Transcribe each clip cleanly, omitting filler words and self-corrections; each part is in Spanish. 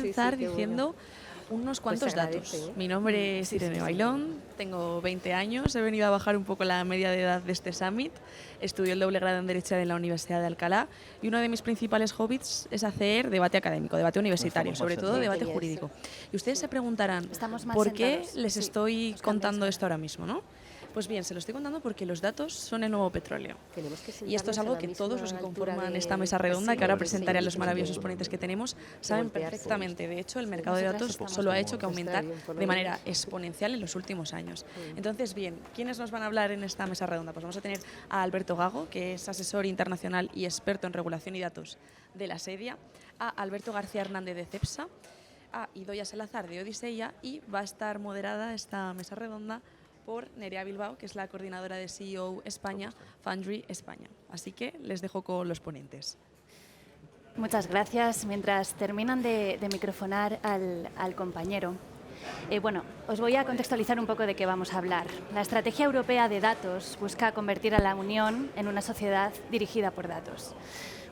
comenzar qué diciendo unos cuantos se agradece, datos. ¿eh? Mi nombre es Irene Bailón, tengo 20 años, he venido a bajar un poco la media de edad de este summit, estudio el doble grado en Derecho en la Universidad de Alcalá y uno de mis principales hobbies es hacer debate académico, debate universitario, Estamos más sobre todo sentados. debate Qué bien. jurídico. Y ustedes se preguntarán, Estamos más ¿por qué sentados. les Sí, estoy nos cambias contando ahora. esto ahora mismo, no? Pues bien, se lo estoy contando porque los datos son el nuevo petróleo. Tenemos que Y esto es sentarnos a algo la que misma todos los que altura conforman de- esta mesa redonda, que ahora sí, presentaré a los sí, maravillosos sí. ponentes que tenemos, saben voltearse. perfectamente. De hecho, el mercado de nosotras datos estamos solo ha como hecho que Pues está aumentar bien, por lo de manera menos. exponencial en los últimos años. Entonces, bien, ¿quiénes nos van a hablar en esta mesa redonda? Pues vamos a tener a Alberto Gago, que es asesor internacional y experto en regulación y datos de la SEDIA, a Alberto García Hernández de CEPSA, a Idoia Salazar de Odiseya, y va a estar moderada esta mesa redonda por Nerea Bilbao, que es la coordinadora de CEO España, Foundry España. Así que les dejo con los ponentes. Muchas gracias. Mientras terminan de microfonar al compañero, bueno, os voy a contextualizar un poco de qué vamos a hablar. La Estrategia Europea de Datos busca convertir a la Unión en una sociedad dirigida por datos.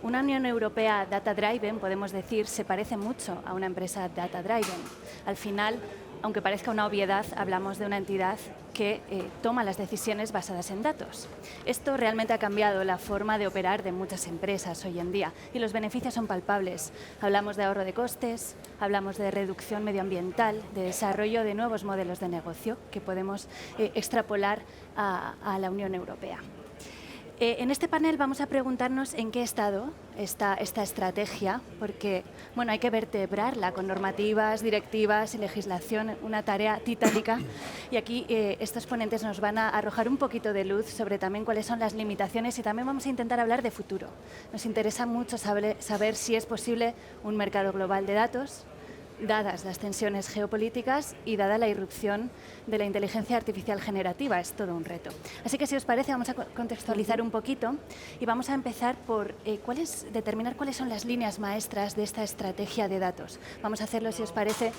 Una Unión Europea data-driven, podemos decir, se parece mucho a una empresa data-driven. Al final, aunque parezca una obviedad, hablamos de una entidad que toma las decisiones basadas en datos. Esto realmente ha cambiado la forma de operar de muchas empresas hoy en día y los beneficios son palpables. Hablamos de ahorro de costes, hablamos de reducción medioambiental, de desarrollo de nuevos modelos de negocio que podemos extrapolar a la Unión Europea. En este panel vamos a preguntarnos en qué estado está esta estrategia, porque bueno, hay que vertebrarla con normativas, directivas y legislación, una tarea titánica. Y aquí estos ponentes nos van a arrojar un poquito de luz sobre también cuáles son las limitaciones y también vamos a intentar hablar de futuro. Nos interesa mucho saber si es posible un mercado global de datos, dadas las tensiones geopolíticas y dada la irrupción de la inteligencia artificial generativa. Es todo un reto. Así que si os parece vamos a contextualizar un poquito y vamos a empezar por determinar cuáles son las líneas maestras de esta estrategia de datos. Vamos a hacerlo, si os parece,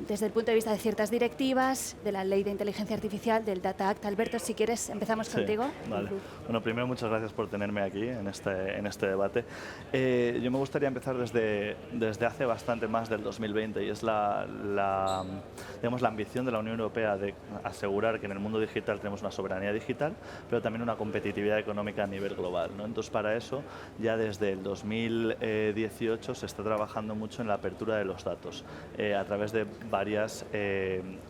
desde el punto de vista de ciertas directivas, de la Ley de Inteligencia Artificial, del Data Act. Alberto, si quieres, empezamos contigo. Vale. Bueno, primero, muchas gracias por tenerme aquí en este debate. Yo me gustaría empezar desde hace bastante más del 2020 y es digamos, la ambición de la Unión Europea de asegurar que en el mundo digital tenemos una soberanía digital, pero también una competitividad económica a nivel global, ¿no? Entonces, para eso, ya desde el 2018 se está trabajando mucho en la apertura de los datos a través de varios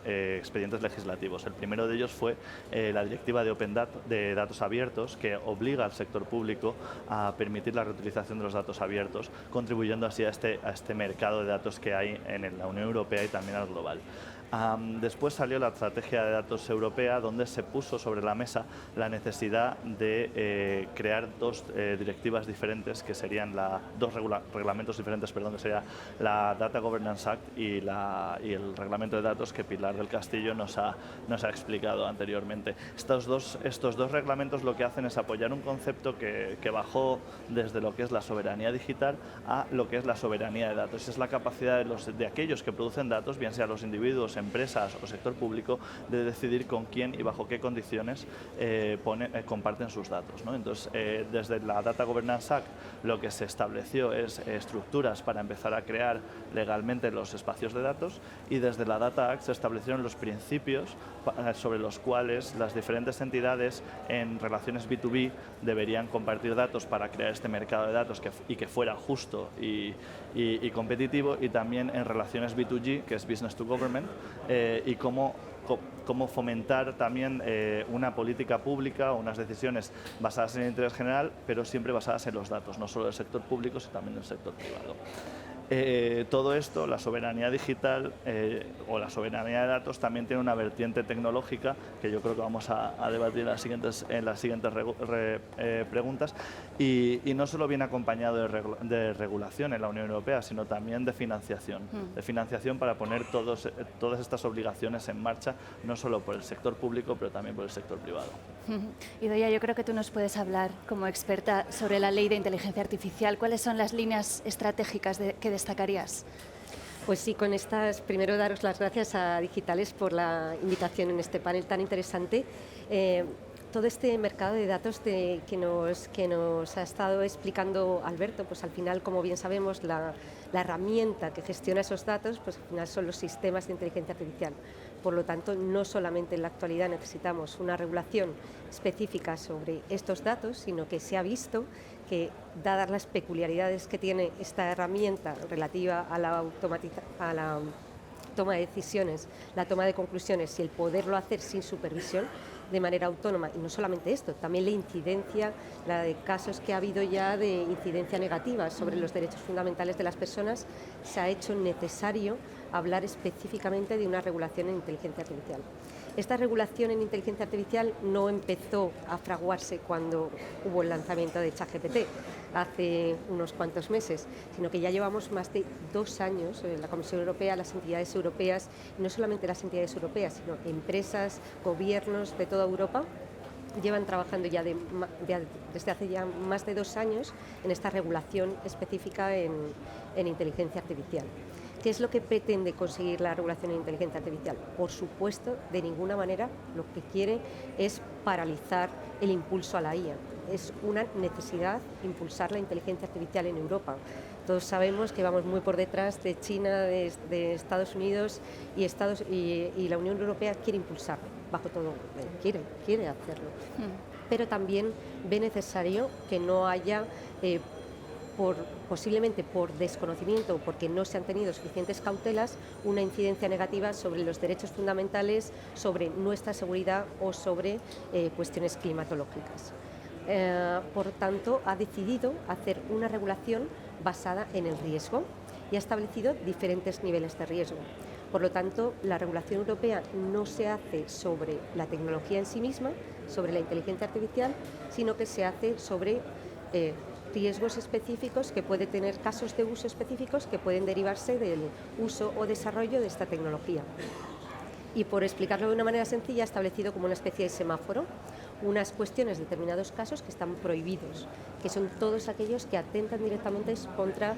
expedientes legislativos. El primero de ellos fue la Directiva de Open Data, de datos abiertos, que obliga al sector público a permitir la reutilización de los datos abiertos, contribuyendo así a este mercado de datos que hay en la Unión Europea y también al global. Después salió la Estrategia de Datos Europea, donde se puso sobre la mesa la necesidad de crear dos directivas diferentes, que serían dos reglamentos diferentes, perdón, que sería la Data Governance Act y el Reglamento de Datos que Pilar del Castillo nos ha explicado anteriormente. Estos dos reglamentos lo que hacen es apoyar un concepto que bajó desde lo que es la soberanía digital a lo que es la soberanía de datos. Es la capacidad de aquellos que producen datos, bien sea los individuos, empresas o sector público, de decidir con quién y bajo qué condiciones comparten sus datos, ¿no? Entonces, desde la Data Governance Act lo que se estableció es estructuras para empezar a crear legalmente los espacios de datos, y desde la Data Act se establecieron los principios sobre los cuales las diferentes entidades en relaciones B2B deberían compartir datos para crear este mercado de datos y que fuera justo y competitivo, y también en relaciones B2G, que es Business to Government, y cómo fomentar también una política pública o unas decisiones basadas en el interés general, pero siempre basadas en los datos, no solo del sector público, sino también del sector privado. Todo esto, la soberanía digital o la soberanía de datos, también tiene una vertiente tecnológica que yo creo que vamos a debatir en las siguientes preguntas, y no solo viene acompañado de regulación en la Unión Europea, sino también de financiación para poner todas estas obligaciones en marcha, no solo por el sector público, pero también por el sector privado. Idoia, yo creo que tú nos puedes hablar como experta sobre la Ley de Inteligencia Artificial. ¿Cuáles son las líneas estratégicas que destacarías? Pues sí, con estas, primero daros las gracias a Digitales por la invitación en este panel tan interesante. todo este mercado de datos que nos ha estado explicando Alberto, pues al final, como bien sabemos, la herramienta que gestiona esos datos, pues al final son los sistemas de inteligencia artificial. Por lo tanto, no solamente en la actualidad necesitamos una regulación específica sobre estos datos, sino que se ha visto que, dadas las peculiaridades que tiene esta herramienta relativa a la toma de decisiones, la toma de conclusiones y el poderlo hacer sin supervisión, de manera autónoma, y no solamente esto, también la incidencia, la de casos que ha habido ya de incidencia negativa sobre los derechos fundamentales de las personas, se ha hecho necesario hablar específicamente de una regulación en inteligencia artificial. Esta regulación en inteligencia artificial no empezó a fraguarse cuando hubo el lanzamiento de ChatGPT hace unos cuantos meses, sino que ya llevamos más de 2 años, la Comisión Europea, las entidades europeas, y no solamente las entidades europeas, sino empresas, gobiernos de toda Europa, llevan trabajando ya desde hace ya más de 2 años en esta regulación específica en inteligencia artificial. ¿Qué es lo que pretende conseguir la regulación en inteligencia artificial? Por supuesto, de ninguna manera lo que quiere es paralizar el impulso a la IA. Es una necesidad impulsar la inteligencia artificial en Europa. Todos sabemos que vamos muy por detrás de China, de Estados Unidos y la Unión Europea quiere impulsarlo, bajo todo, quiere hacerlo. Pero también ve necesario que no haya, posiblemente por desconocimiento o porque no se han tenido suficientes cautelas, una incidencia negativa sobre los derechos fundamentales, sobre nuestra seguridad o sobre cuestiones climatológicas. Por tanto, ha decidido hacer una regulación basada en el riesgo y ha establecido diferentes niveles de riesgo. Por lo tanto, la regulación europea no se hace sobre la tecnología en sí misma, sobre la inteligencia artificial, sino que se hace sobre riesgos específicos que pueden tener casos de uso específicos que pueden derivarse del uso o desarrollo de esta tecnología. Y por explicarlo de una manera sencilla, ha establecido como una especie de semáforo unas cuestiones, determinados casos que están prohibidos, que son todos aquellos que atentan directamente contra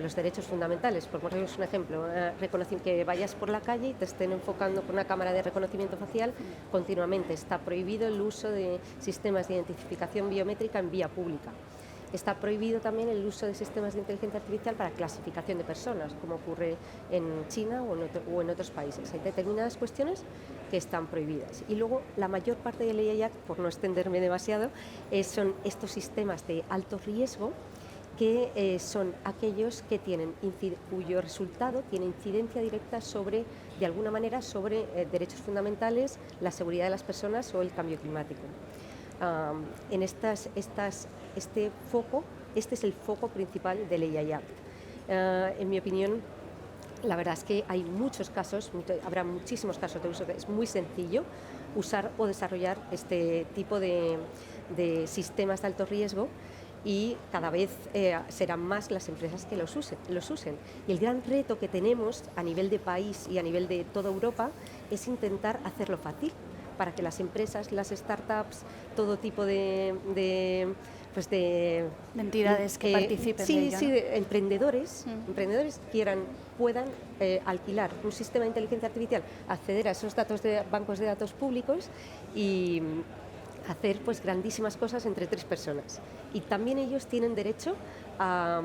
los derechos fundamentales. Por ponerles un ejemplo, que vayas por la calle y te estén enfocando con una cámara de reconocimiento facial continuamente. Está prohibido el uso de sistemas de identificación biométrica en vía pública. Está prohibido también el uso de sistemas de inteligencia artificial para clasificación de personas, como ocurre en China o en otros países. Hay determinadas cuestiones que están prohibidas. Y luego, la mayor parte de la AI Act, por no extenderme demasiado, son estos sistemas de alto riesgo que son aquellos que cuyo resultado tiene incidencia directa de alguna manera, sobre derechos fundamentales, la seguridad de las personas o el cambio climático. En este es el foco principal de la AI Act. En mi opinión, la verdad es que hay muchos casos, habrá muchísimos casos de uso, que es muy sencillo usar o desarrollar este tipo de sistemas de alto riesgo, y cada vez serán más las empresas que los usen. Y el gran reto que tenemos a nivel de país y a nivel de toda Europa es intentar hacerlo fácil, para que las empresas, las startups, todo tipo de entidades que participen de ello, ¿no? emprendedores puedan alquilar un sistema de inteligencia artificial, acceder a esos datos de bancos de datos públicos y hacer grandísimas cosas entre 3 personas. Y también ellos tienen derecho a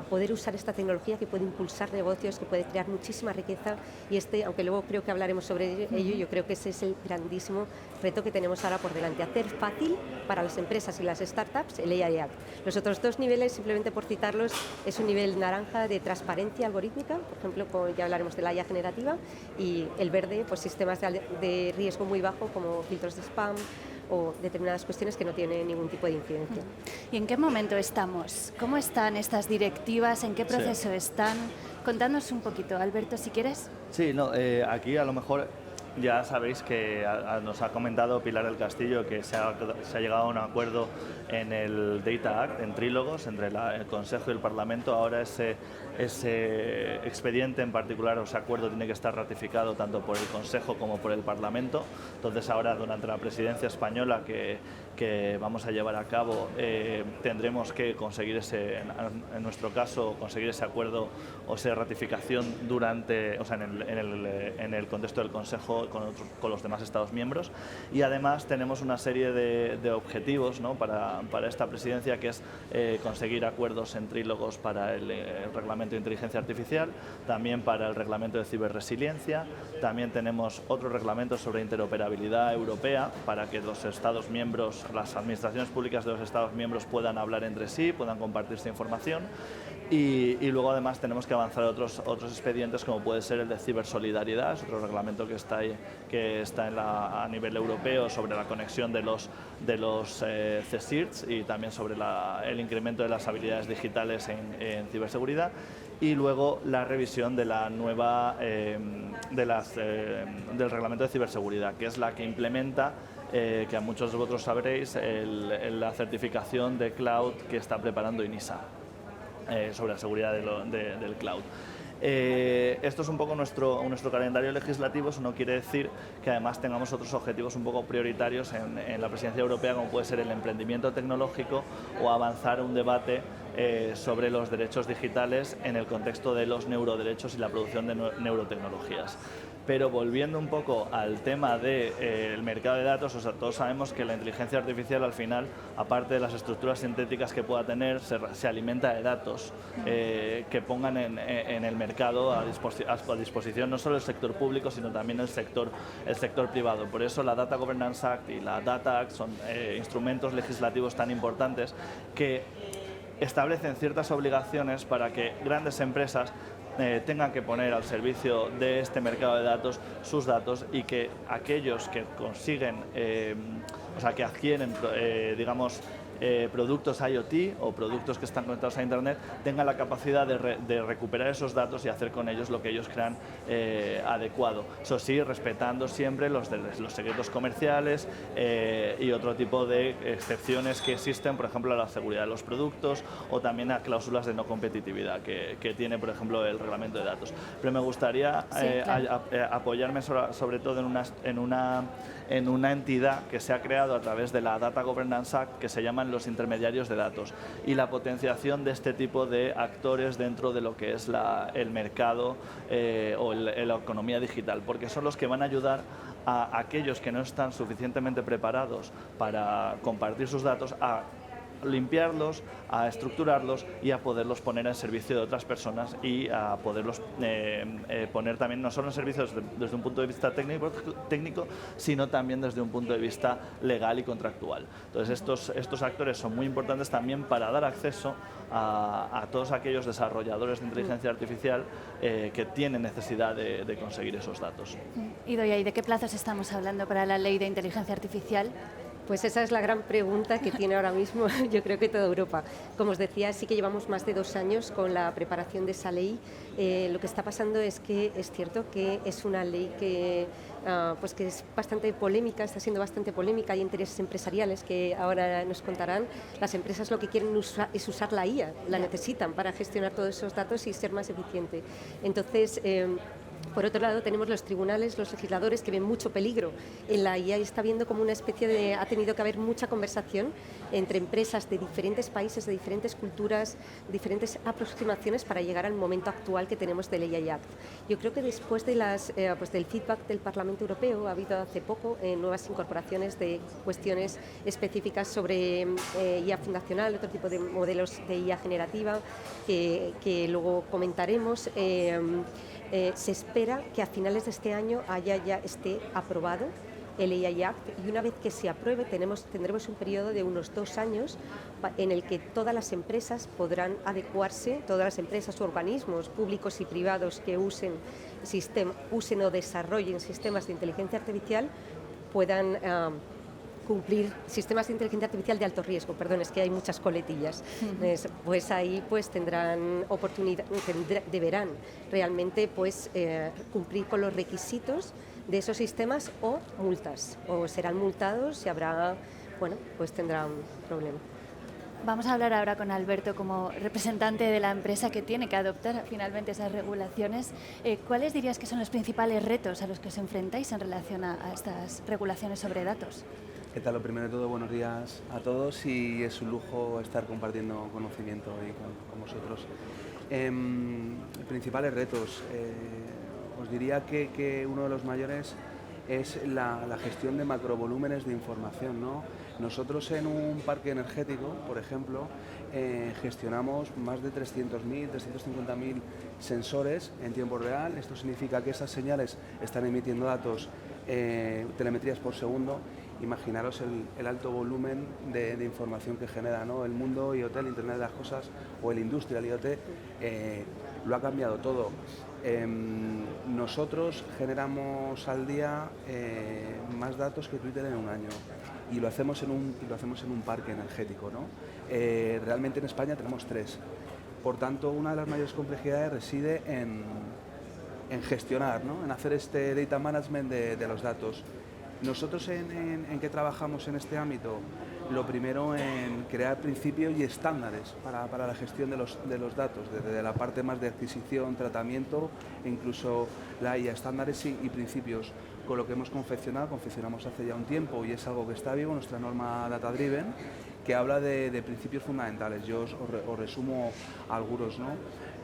poder usar esta tecnología, que puede impulsar negocios, que puede crear muchísima riqueza, y aunque luego creo que hablaremos sobre ello, yo creo que ese es el grandísimo reto que tenemos ahora por delante: hacer fácil para las empresas y las startups el AI Act. Los otros 2 niveles, simplemente por citarlos, es un nivel naranja de transparencia algorítmica, por ejemplo, ya hablaremos de la IA generativa, y el verde, sistemas de riesgo muy bajo, como filtros de spam o determinadas cuestiones que no tienen ningún tipo de incidencia. ¿Y en qué momento estamos? ¿Cómo están estas directivas? ¿En qué proceso están? Contadnos un poquito, Alberto, si quieres. Sí, aquí a lo mejor ya sabéis que nos ha comentado Pilar del Castillo que se ha llegado a un acuerdo en el Data Act, en trílogos, entre el Consejo y el Parlamento. Ahora ese expediente en particular, o ese acuerdo, tiene que estar ratificado tanto por el Consejo como por el Parlamento. Entonces ahora, durante la presidencia española que vamos a llevar a cabo, tendremos que conseguir en nuestro caso, conseguir ese acuerdo o esa ratificación en el contexto del Consejo con los demás Estados miembros. Y además tenemos una serie de objetivos, ¿no?, para esta presidencia, que es conseguir acuerdos en trílogos para el reglamento de inteligencia artificial, también para el reglamento de ciberresiliencia. También tenemos otro reglamento sobre interoperabilidad europea para que los Estados miembros, las administraciones públicas de los Estados miembros puedan hablar entre sí, puedan compartirse información. Y luego además tenemos que avanzar otros expedientes, como puede ser el de cibersolidaridad, es otro reglamento que está a nivel europeo sobre la conexión de los CSIRTs y también sobre el incremento de las habilidades digitales en ciberseguridad. Y luego la revisión de la nueva del reglamento de ciberseguridad, que es la que implementa, que a muchos de vosotros sabréis, la certificación de cloud que está preparando INISA. Sobre la seguridad del cloud. Esto es un poco nuestro calendario legislativo. Eso no quiere decir que además tengamos otros objetivos un poco prioritarios en la presidencia europea, como puede ser el emprendimiento tecnológico o avanzar un debate sobre los derechos digitales en el contexto de los neuroderechos y la producción de neurotecnologías. Pero volviendo un poco al tema del mercado de datos, o sea, todos sabemos que la inteligencia artificial al final, aparte de las estructuras sintéticas que pueda tener, se alimenta de datos que pongan en el mercado a disposición no solo el sector público, sino también el sector privado. Por eso la Data Governance Act y la Data Act son instrumentos legislativos tan importantes que establecen ciertas obligaciones para que grandes empresas tengan que poner al servicio de este mercado de datos sus datos, y que aquellos que consiguen, que adquieren, productos IoT o productos que están conectados a Internet, tengan la capacidad de recuperar esos datos y hacer con ellos lo que ellos crean adecuado. Eso sí, respetando siempre los secretos comerciales y otro tipo de excepciones que existen, por ejemplo, a la seguridad de los productos o también a cláusulas de no competitividad que tiene, por ejemplo, el reglamento de datos. Pero me gustaría apoyarme sobre todo en una entidad que se ha creado a través de la Data Governance Act, que se llaman los intermediarios de datos, y la potenciación de este tipo de actores dentro de lo que es el mercado o la economía digital, porque son los que van a ayudar a aquellos que no están suficientemente preparados para compartir sus datos a limpiarlos, a estructurarlos y a poderlos poner en servicio de otras personas, y a poderlos poner también no solo en servicio desde un punto de vista técnico, sino también desde un punto de vista legal y contractual. Entonces estos actores son muy importantes también para dar acceso a todos aquellos desarrolladores de inteligencia artificial que tienen necesidad de conseguir esos datos. Idoia, ¿y de qué plazos estamos hablando para la ley de inteligencia artificial? Pues esa es la gran pregunta que tiene ahora mismo, yo creo que toda Europa. Como os decía, sí que llevamos más de 2 años con la preparación de esa ley. Lo que está pasando es que es cierto que es una ley que es bastante polémica, está siendo bastante polémica. Hay intereses empresariales que ahora nos contarán. Las empresas lo que quieren es usar la IA, la necesitan para gestionar todos esos datos y ser más eficiente. Entonces, por otro lado, tenemos los tribunales, los legisladores, que ven mucho peligro en la IA, y está viendo como una especie de... Ha tenido que haber mucha conversación entre empresas de diferentes países, de diferentes culturas, diferentes aproximaciones para llegar al momento actual que tenemos del AI Act. Yo creo que después de del feedback del Parlamento Europeo, ha habido hace poco nuevas incorporaciones de cuestiones específicas sobre IA fundacional, otro tipo de modelos de IA generativa, que luego comentaremos. Se espera que a finales de este año esté aprobado el AI Act, y una vez que se apruebe tendremos un periodo de unos 2 años en el que todas las empresas podrán adecuarse, todas las empresas o organismos públicos y privados que usen o desarrollen sistemas de inteligencia artificial puedan cumplir sistemas de inteligencia artificial de alto riesgo, es que hay muchas coletillas, pues ahí tendrán oportunidad, deberán realmente cumplir con los requisitos de esos sistemas, o multas, o serán multados y tendrán un problema. Vamos a hablar ahora con Alberto como representante de la empresa que tiene que adoptar finalmente esas regulaciones. ¿Cuáles dirías que son los principales retos a los que os enfrentáis en relación a estas regulaciones sobre datos? ¿Qué tal? Lo primero de todo, buenos días a todos, y es un lujo estar compartiendo conocimiento hoy con vosotros. Principales retos, os diría que uno de los mayores es la gestión de macrovolúmenes de información, ¿no? Nosotros en un parque energético, por ejemplo, gestionamos más de 300.000, 350.000 sensores en tiempo real. Esto significa que esas señales están emitiendo datos, telemetrías por segundo. Imaginaros el alto volumen de información que genera, ¿no? El mundo IoT, el Internet de las Cosas, o el Industrial IoT, lo ha cambiado todo. Nosotros generamos al día más datos que Twitter en un año, y lo hacemos en un parque energético, ¿no? Realmente en España tenemos 3. Por tanto, una de las mayores complejidades reside en gestionar, ¿no? En hacer este data management de los datos. Nosotros en qué trabajamos en este ámbito. Lo primero, en crear principios y estándares para la gestión de los datos, desde la parte más de adquisición, tratamiento, e incluso la IA, estándares y principios. Con lo que hemos confeccionamos hace ya un tiempo, y es algo que está vivo, nuestra norma Data Driven, que habla de principios fundamentales. Yo os resumo algunos, ¿no?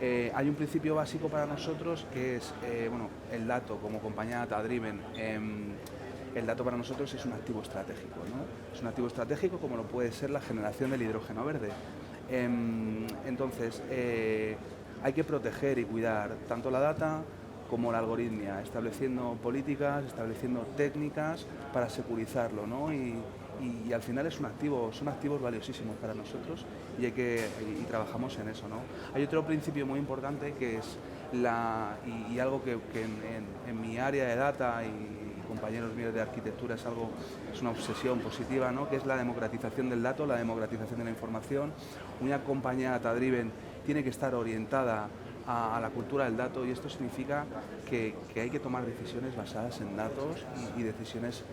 Hay un principio básico para nosotros que es, el dato como compañía Data Driven. El dato para nosotros es un activo estratégico, ¿no? Es un activo estratégico como lo puede ser la generación del hidrógeno verde. Entonces, hay que proteger y cuidar tanto la data como la algoritmia, estableciendo políticas, estableciendo técnicas para securizarlo, ¿no? Y al final son activos valiosísimos para nosotros, y trabajamos en eso, ¿no? Hay otro principio muy importante que es algo que en mi área de data y compañeros míos de arquitectura es una obsesión positiva, ¿no? Que es la democratización del dato, la democratización de la información. Una compañía data driven tiene que estar orientada a la cultura del dato, y esto significa que hay que tomar decisiones basadas en datos y decisiones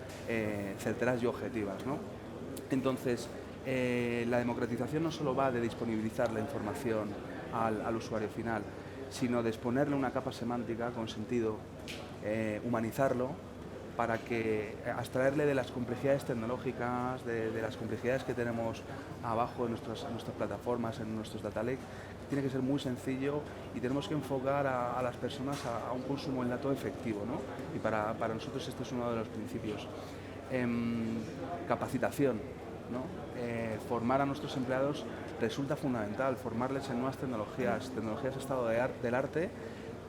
certeras y objetivas, ¿no? Entonces, la democratización no solo va de disponibilizar la información al usuario final, sino de exponerle una capa semántica con sentido, humanizarlo, para que abstraerle de las complejidades tecnológicas, de las complejidades que tenemos abajo en nuestras plataformas, en nuestros data lake. Tiene que ser muy sencillo, y tenemos que enfocar a las personas a un consumo del dato efectivo, ¿no? Y para nosotros este es uno de los principios. Capacitación, ¿no? Formar a nuestros empleados resulta fundamental, formarles en nuevas tecnologías estado del arte,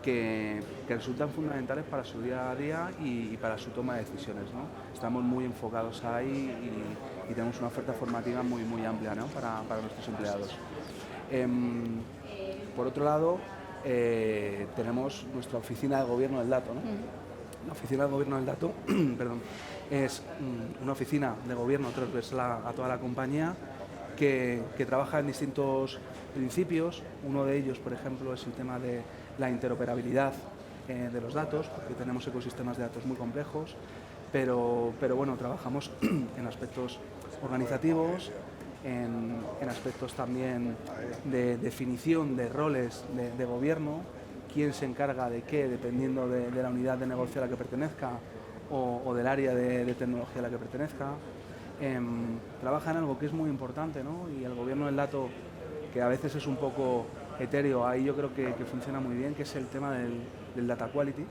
que resultan fundamentales para su día a día y para su toma de decisiones, ¿no? Estamos muy enfocados ahí y tenemos una oferta formativa muy amplia, ¿no? para nuestros empleados. Por otro lado, tenemos nuestra oficina de gobierno del dato, ¿no? La oficina de gobierno del dato perdón, es una oficina de gobierno transversal a toda la compañía, que trabaja en distintos principios. Uno de ellos, por ejemplo, es el tema de la interoperabilidad de los datos, porque tenemos ecosistemas de datos muy complejos, pero bueno, trabajamos en aspectos organizativos, en aspectos también de definición de roles de gobierno, quién se encarga de qué, dependiendo de la unidad de negocio a la que pertenezca o del área de tecnología a la que pertenezca. Trabaja en algo que es muy importante, ¿no? Y el gobierno del dato, que a veces es un poco etéreo, ahí yo creo que funciona muy bien, que es el tema del data quality,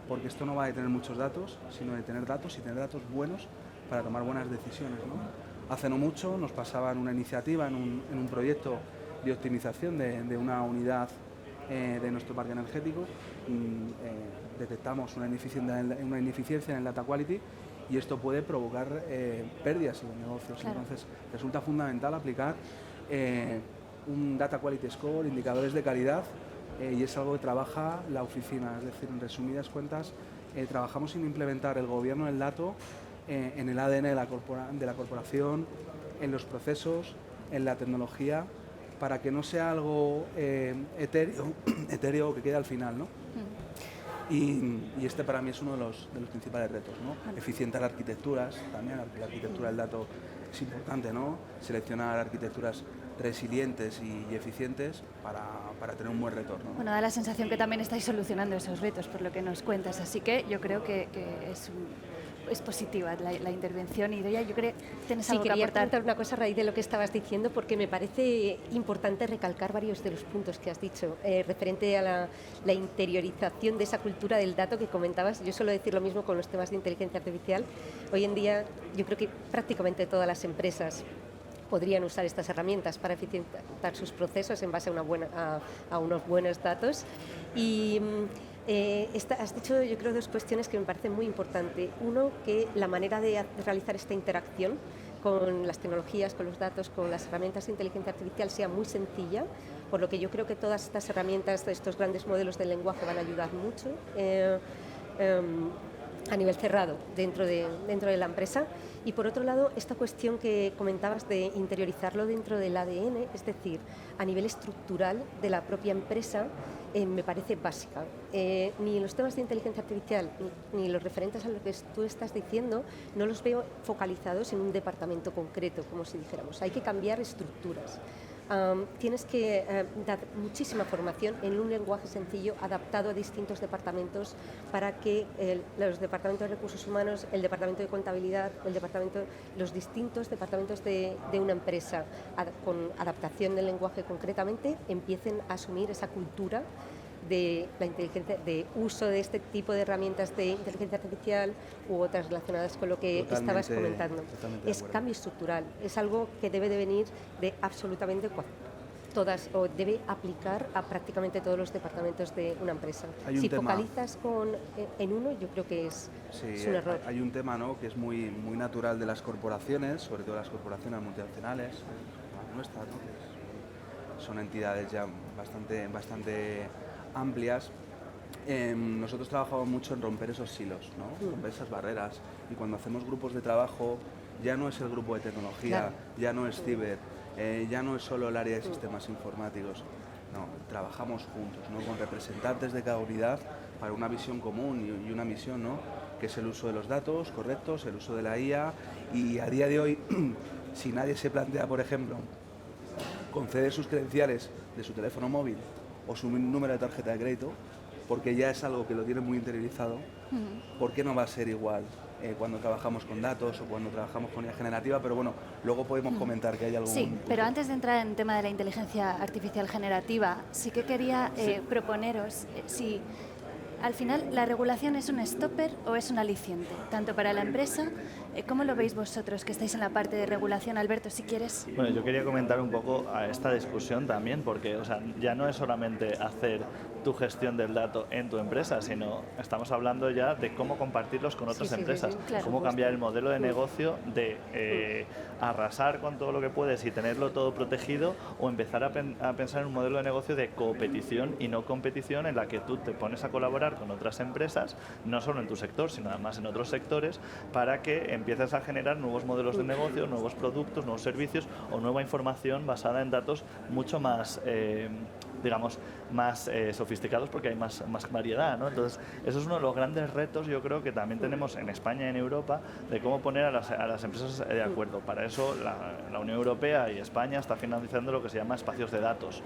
porque esto no va de tener muchos datos, sino de tener datos y tener datos buenos para tomar buenas decisiones, ¿no? Hace no mucho nos pasaban una iniciativa en un proyecto de optimización de una unidad de nuestro parque energético. Detectamos una ineficiencia en el data quality, y esto puede provocar pérdidas en los negocios. Claro. Entonces resulta fundamental aplicar un Data Quality Score, indicadores de calidad, y es algo que trabaja la oficina. Es decir, en resumidas cuentas, trabajamos en implementar el gobierno del dato en el ADN de la corporación, en los procesos, en la tecnología, para que no sea algo etéreo que quede al final, ¿no? Y este para mí es uno de los principales retos, ¿no? Eficientar arquitecturas, también la arquitectura del dato es importante, ¿no? Seleccionar arquitecturas resilientes y eficientes para tener un buen retorno, ¿no? Bueno, da la sensación que también estáis solucionando esos retos por lo que nos cuentas, así que yo creo que es es positiva la intervención. Y Idoia, yo creo que tienes algo que quería aportar. comentar una cosa a raíz de lo que estabas diciendo, porque me parece importante recalcar varios de los puntos que has dicho, referente a la interiorización de esa cultura del dato que comentabas. Yo suelo decir lo mismo con los temas de inteligencia artificial. Hoy en día yo creo que prácticamente todas las empresas podrían usar estas herramientas para eficientar sus procesos en base a unos buenos datos. Y has dicho, yo creo, dos cuestiones que me parecen muy importantes. Uno, que la manera de realizar esta interacción con las tecnologías, con los datos, con las herramientas de inteligencia artificial sea muy sencilla, por lo que yo creo que todas estas herramientas, estos grandes modelos del lenguaje van a ayudar mucho a nivel cerrado dentro de la empresa. Y por otro lado, esta cuestión que comentabas de interiorizarlo dentro del ADN, es decir, a nivel estructural de la propia empresa, me parece básica. Ni los temas de inteligencia artificial ni los referentes a lo que tú estás diciendo no los veo focalizados en un departamento concreto, como si dijéramos. Hay que cambiar estructuras. Tienes que dar muchísima formación en un lenguaje sencillo adaptado a distintos departamentos para que los departamentos de recursos humanos, el departamento de contabilidad, los distintos departamentos de una empresa con adaptación del lenguaje concretamente empiecen a asumir esa cultura de la inteligencia, de uso de este tipo de herramientas de inteligencia artificial u otras relacionadas con lo que estabas comentando. Es cambio estructural, es algo que debe de venir de absolutamente todas, o debe aplicar a prácticamente todos los departamentos de una empresa. Si focalizas en uno, yo creo que es un error. Hay un tema, ¿no?, que es muy natural de las corporaciones, sobre todo las corporaciones multinacionales, como nuestras, ¿no?, que son entidades ya bastante amplias. Nosotros trabajamos mucho en romper esos silos, ¿no? Romper esas barreras, y cuando hacemos grupos de trabajo ya no es el grupo de tecnología, ya no es ciber, ya no es solo el área de sistemas informáticos, no, trabajamos juntos, ¿no?, con representantes de cada unidad para una visión común y una misión, ¿no?, que es el uso de los datos correctos, el uso de la IA. Y a día de hoy, si nadie se plantea, por ejemplo, conceder sus credenciales de su teléfono móvil o su número de tarjeta de crédito, porque ya es algo que lo tienen muy interiorizado, ¿por qué no va a ser igual cuando trabajamos con datos o cuando trabajamos con IA generativa? Pero bueno, luego podemos comentar que hay algún... Sí, pero antes de entrar en el tema de la inteligencia artificial generativa, sí que quería proponeros si al final la regulación es un stopper o es un aliciente, tanto para la empresa. ¿Cómo lo veis vosotros que estáis en la parte de regulación? Alberto, si quieres. Bueno, yo quería comentar un poco a esta discusión también, porque ya no es solamente hacer tu gestión del dato en tu empresa, sino estamos hablando ya de cómo compartirlos con otras empresas, claro, cómo cambiar el modelo de negocio de arrasar con todo lo que puedes y tenerlo todo protegido, o empezar a pensar en un modelo de negocio de competición y no competición, en la que tú te pones a colaborar con otras empresas, no solo en tu sector, sino además en otros sectores, para que empieces a generar nuevos modelos de negocio, nuevos productos, nuevos servicios o nueva información basada en datos mucho más, digamos, más sofisticados, porque hay más variedad, ¿no? Entonces, eso es uno de los grandes retos, yo creo, que también tenemos en España y en Europa, de cómo poner a las empresas de acuerdo. Para eso, la Unión Europea y España está financiando lo que se llama espacios de datos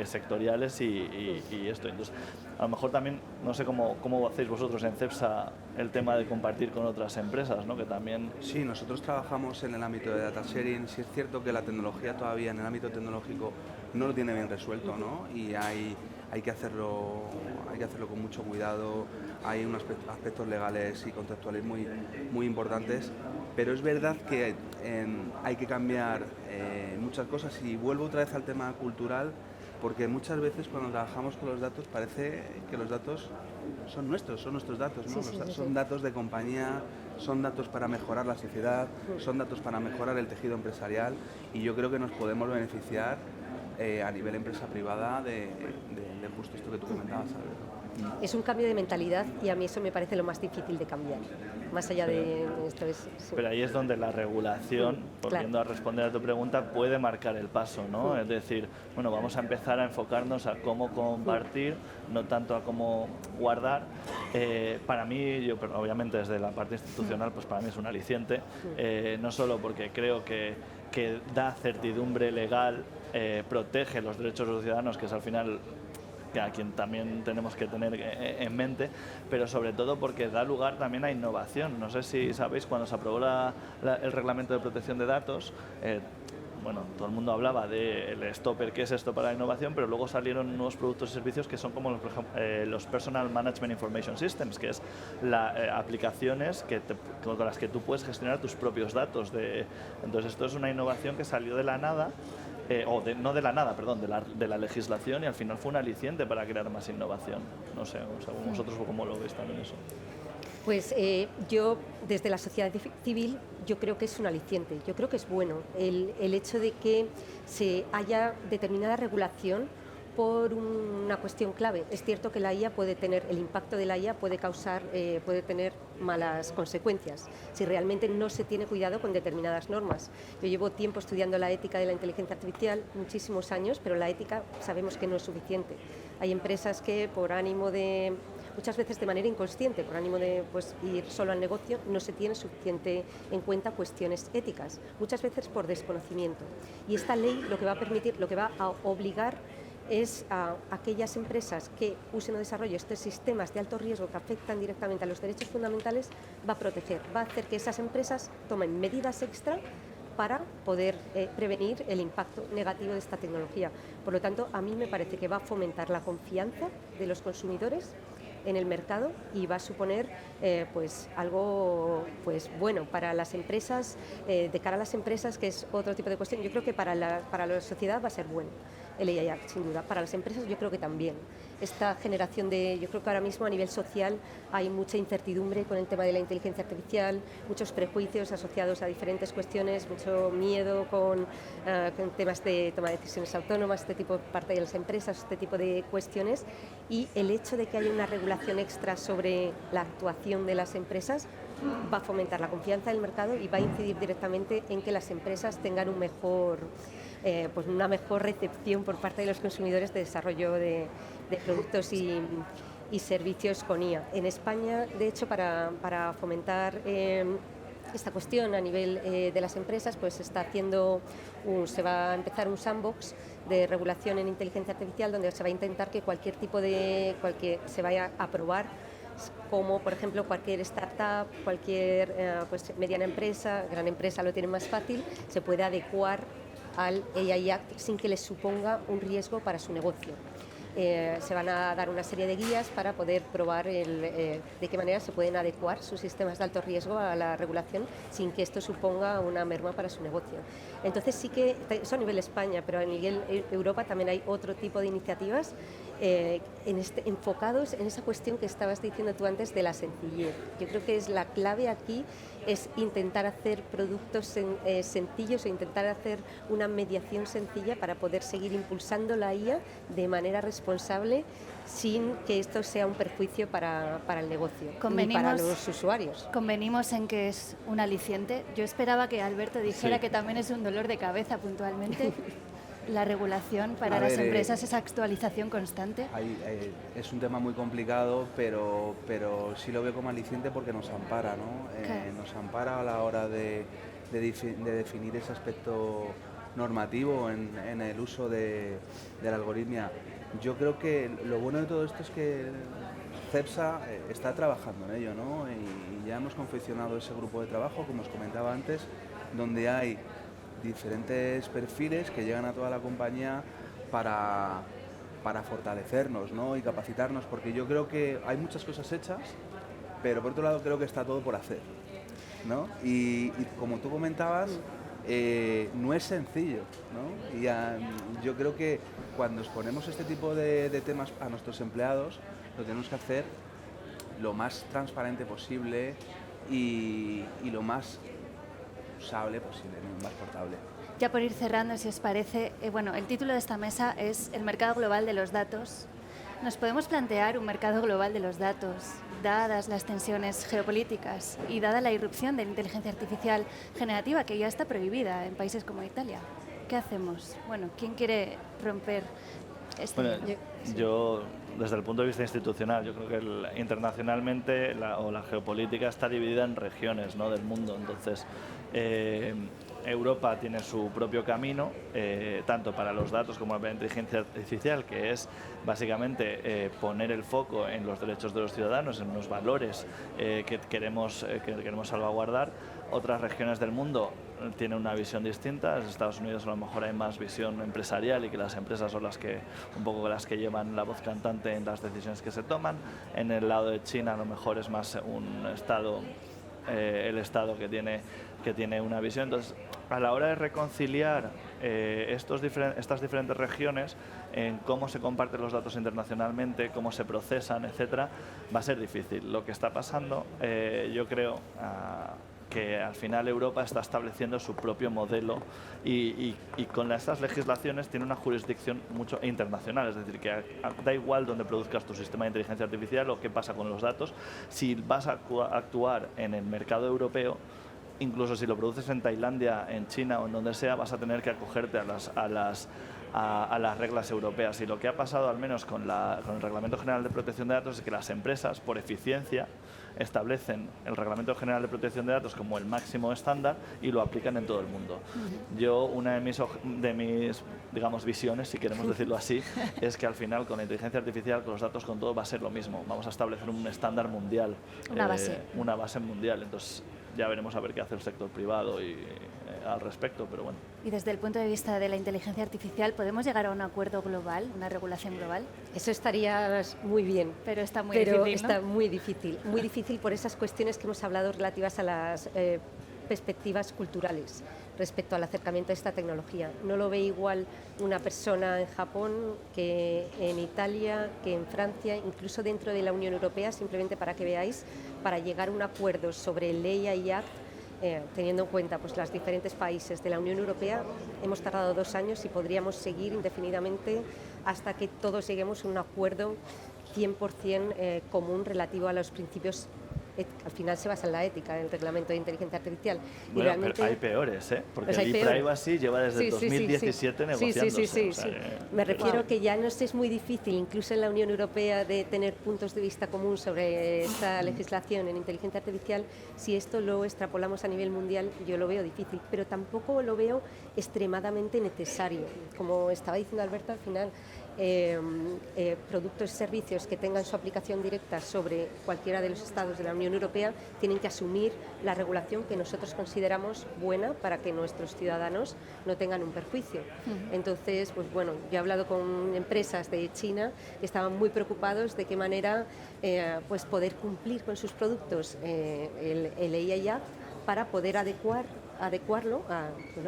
sectoriales y esto. Entonces, a lo mejor también, no sé cómo hacéis vosotros en CEPSA el tema de compartir con otras empresas, ¿no?, que también... Sí, nosotros trabajamos en el ámbito de data sharing. Sí es cierto que la tecnología todavía en el ámbito tecnológico no lo tiene bien resuelto, ¿no? Y hay que hacerlo con mucho cuidado. Hay unos aspectos legales y conceptuales muy importantes, pero es verdad que hay que cambiar muchas cosas. Y vuelvo otra vez al tema cultural, porque muchas veces cuando trabajamos con los datos parece que los datos son nuestros datos, ¿no? Son datos de compañía, son datos para mejorar la sociedad, son datos para mejorar el tejido empresarial, y yo creo que nos podemos beneficiar a nivel empresa privada de justo esto que tú comentabas, Alberto. Es un cambio de mentalidad, y a mí eso me parece lo más difícil de cambiar, más allá de esto. Pero ahí es donde la regulación, volviendo a responder a tu pregunta, puede marcar el paso, ¿no? Es decir, bueno, vamos a empezar a enfocarnos a cómo compartir, no tanto a cómo guardar. Para mí, pero obviamente desde la parte institucional, pues para mí es un aliciente, no solo porque creo que da certidumbre legal, protege los derechos de los ciudadanos, que es al final a quien también tenemos que tener en mente, pero sobre todo porque da lugar también a innovación. No sé si sabéis, cuando se aprobó el reglamento de protección de datos, bueno, todo el mundo hablaba del stopper, qué es esto para la innovación, pero luego salieron nuevos productos y servicios que son como los Personal Management Information Systems, que es aplicaciones con las que tú puedes gestionar tus propios datos. Entonces esto es una innovación que salió de la nada, no de la nada, perdón, de la legislación, y al final fue un aliciente para crear más innovación. No sé, vosotros cómo lo veis también eso. Pues yo, desde la sociedad civil, yo creo que es un aliciente, yo creo que es bueno el hecho de que se haya determinada regulación por una cuestión clave. Es cierto que la IA puede tener, el impacto de la IA puede tener malas consecuencias si realmente no se tiene cuidado con determinadas normas. Yo llevo tiempo estudiando la ética de la inteligencia artificial, muchísimos años, pero la ética sabemos que no es suficiente. Hay empresas que muchas veces de manera inconsciente, por ánimo de ir solo al negocio, no se tiene suficiente en cuenta cuestiones éticas, muchas veces por desconocimiento. Y esta ley lo que va a permitir, lo que va a obligar es a aquellas empresas que usen o desarrollen estos sistemas de alto riesgo que afectan directamente a los derechos fundamentales, va a proteger, va a hacer que esas empresas tomen medidas extra para poder prevenir el impacto negativo de esta tecnología. Por lo tanto, a mí me parece que va a fomentar la confianza de los consumidores en el mercado y va a suponer algo bueno para las empresas, de cara a las empresas, que es otro tipo de cuestión. Yo creo que para la sociedad va a ser bueno el AI Act, sin duda. Para las empresas yo creo que también. Esta generación yo creo que ahora mismo a nivel social hay mucha incertidumbre con el tema de la inteligencia artificial, muchos prejuicios asociados a diferentes cuestiones, mucho miedo con temas de toma de decisiones autónomas, este tipo por parte de las empresas, este tipo de cuestiones, y el hecho de que haya una regulación extra sobre la actuación de las empresas va a fomentar la confianza del mercado y va a incidir directamente en que las empresas tengan una mejor recepción por parte de los consumidores de desarrollo de productos y servicios con IA. En España, de hecho, para fomentar esta cuestión a nivel de las empresas, pues se va a empezar un sandbox de regulación en inteligencia artificial, donde se va a intentar que se vaya a probar, como por ejemplo cualquier startup, cualquier mediana empresa, gran empresa lo tiene más fácil, se puede adecuar al AI Act sin que les suponga un riesgo para su negocio. Se van a dar una serie de guías para poder probar de qué manera se pueden adecuar sus sistemas de alto riesgo a la regulación sin que esto suponga una merma para su negocio. Entonces sí que, eso a nivel España, pero a nivel Europa también hay otro tipo de iniciativas enfocados en esa cuestión que estabas diciendo tú antes de la sencillez. Yo creo que es la clave aquí, es intentar hacer productos sencillos o intentar hacer una mediación sencilla para poder seguir impulsando la IA de manera responsable sin que esto sea un perjuicio para el negocio y para los usuarios. Convenimos en que es un aliciente. Yo esperaba que Alberto dijera que también es un dolor de cabeza puntualmente. La regulación para las empresas, esa actualización constante. Es un tema muy complicado, pero sí lo veo como aliciente porque nos ampara, ¿no? Nos ampara a la hora de definir ese aspecto normativo en el uso de la algoritmia. Yo creo que lo bueno de todo esto es que CEPSA está trabajando en ello, ¿no? Y ya hemos confeccionado ese grupo de trabajo, como os comentaba antes, donde hay diferentes perfiles que llegan a toda la compañía para fortalecernos, ¿no? Y capacitarnos, porque yo creo que hay muchas cosas hechas, pero por otro lado creo que está todo por hacer, ¿no? Y como tú comentabas, no es sencillo, ¿no? Y yo creo que cuando exponemos este tipo de temas a nuestros empleados, lo tenemos que hacer lo más transparente posible y lo más usable posible, ¿no? Más portable. Ya por ir cerrando, si os parece, el título de esta mesa es El mercado global de los datos. ¿Nos podemos plantear un mercado global de los datos, dadas las tensiones geopolíticas y dada la irrupción de la inteligencia artificial generativa, que ya está prohibida en países como Italia? ¿Qué hacemos? Bueno, ¿quién quiere romper este? Yo, desde el punto de vista institucional, yo creo que internacionalmente la geopolítica está dividida en regiones, ¿no?, del mundo. Entonces, Europa tiene su propio camino, tanto para los datos como para la inteligencia artificial, que es básicamente poner el foco en los derechos de los ciudadanos, en los valores que queremos salvaguardar. Otras regiones del mundo tienen una visión distinta. En Estados Unidos a lo mejor hay más visión empresarial y que las empresas son las que llevan la voz cantante en las decisiones que se toman. En el lado de China a lo mejor es más un estado, el estado que tiene una visión. Entonces, a la hora de reconciliar estas diferentes regiones en cómo se comparten los datos internacionalmente, cómo se procesan, etcétera, va a ser difícil. Lo que está pasando, yo creo, que al final Europa está estableciendo su propio modelo y con estas legislaciones tiene una jurisdicción mucho internacional, es decir, que da igual donde produzcas tu sistema de inteligencia artificial o qué pasa con los datos, si vas a actuar en el mercado europeo, incluso si lo produces en Tailandia, en China o en donde sea, vas a tener que acogerte a las reglas europeas. Y lo que ha pasado, al menos con el Reglamento General de Protección de Datos, es que las empresas, por eficiencia, establecen el Reglamento General de Protección de Datos como el máximo estándar y lo aplican en todo el mundo. Yo, una de mis digamos, visiones, si queremos decirlo así, es que al final con la inteligencia artificial, con los datos, con todo, va a ser lo mismo. Vamos a establecer un estándar mundial. Una base mundial. Entonces, ya veremos a ver qué hace el sector privado al respecto, pero bueno. Y desde el punto de vista de la inteligencia artificial, ¿podemos llegar a un acuerdo global, una regulación global? Eso estaría muy bien. Pero está muy difícil, ¿no? Está muy difícil por esas cuestiones que hemos hablado relativas a las perspectivas culturales respecto al acercamiento a esta tecnología. No lo ve igual una persona en Japón que en Italia, que en Francia, incluso dentro de la Unión Europea, simplemente para que veáis, para llegar a un acuerdo sobre el AI Act, teniendo en cuenta pues, los diferentes países de la Unión Europea, hemos tardado 2 años y podríamos seguir indefinidamente hasta que todos lleguemos a un acuerdo 100% común relativo a los principios. Al final se basa en la ética, en el reglamento de inteligencia artificial. Bueno, y realmente, pero hay peores, ¿eh? Porque pues el e-privacy lleva desde 2017 negociándose. Me refiero que ya nos es muy difícil, incluso en la Unión Europea, de tener puntos de vista común sobre esta legislación en inteligencia artificial. Si esto lo extrapolamos a nivel mundial, yo lo veo difícil, pero tampoco lo veo extremadamente necesario. Como estaba diciendo Alberto, al final, productos y servicios que tengan su aplicación directa sobre cualquiera de los estados de la Unión Europea tienen que asumir la regulación que nosotros consideramos buena para que nuestros ciudadanos no tengan un perjuicio. Entonces, pues bueno, yo he hablado con empresas de China que estaban muy preocupados de qué manera pues poder cumplir con sus productos el AI Act para poder adecuarlo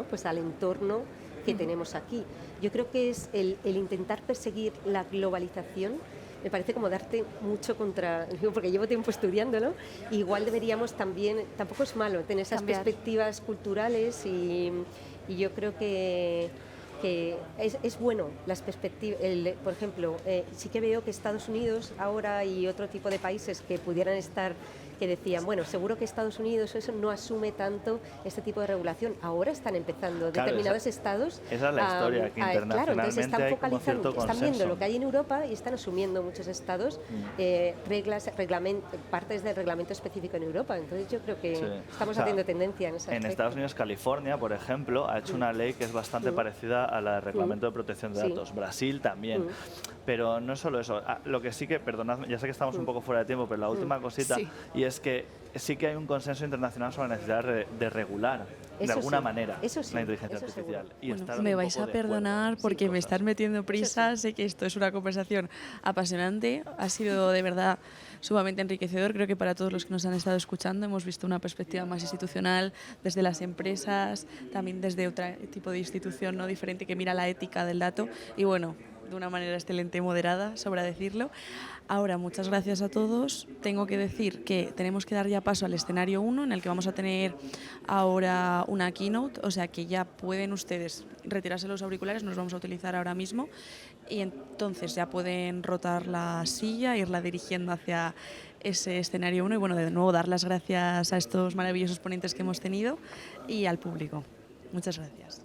pues al entorno que tenemos aquí. Yo creo que es el intentar perseguir la globalización, me parece como darte mucho contra, porque llevo tiempo estudiándolo, igual deberíamos también, tampoco es malo tener esas perspectivas culturales y yo creo que es bueno las perspectivas. Por ejemplo, sí que veo que Estados Unidos ahora y otro tipo de países que pudieran estar, que decían, bueno, seguro que Estados Unidos eso no asume tanto este tipo de regulación. Ahora están empezando determinados estados. Esa es la historia, que internacionalmente claro, entonces están focalizando, están viendo lo que hay en Europa y están asumiendo muchos estados partes del reglamento específico en Europa. Entonces yo creo que estamos haciendo tendencia en ese aspecto. En Estados Unidos, California, por ejemplo, ha hecho una ley que es bastante parecida a la de Reglamento de Protección de Datos. Brasil también. Pero no es solo eso. Lo que sí que, perdonadme, ya sé que estamos un poco fuera de tiempo, pero la última cosita, y es que sí que hay un consenso internacional sobre la necesidad de regular de alguna manera la inteligencia artificial. Y me vais a perdonar porque me están metiendo prisa, sé que esto es una conversación apasionante, ha sido de verdad sumamente enriquecedor, creo que para todos los que nos han estado escuchando hemos visto una perspectiva más institucional desde las empresas, también desde otro tipo de institución no diferente que mira la ética del dato y bueno, de una manera excelente y moderada, sobra decirlo. Ahora, muchas gracias a todos. Tengo que decir que tenemos que dar ya paso al escenario 1, en el que vamos a tener ahora una keynote, o sea que ya pueden ustedes retirarse los auriculares, nos vamos a utilizar ahora mismo, y entonces ya pueden rotar la silla, irla dirigiendo hacia ese escenario 1 y bueno, de nuevo dar las gracias a estos maravillosos ponentes que hemos tenido y al público. Muchas gracias.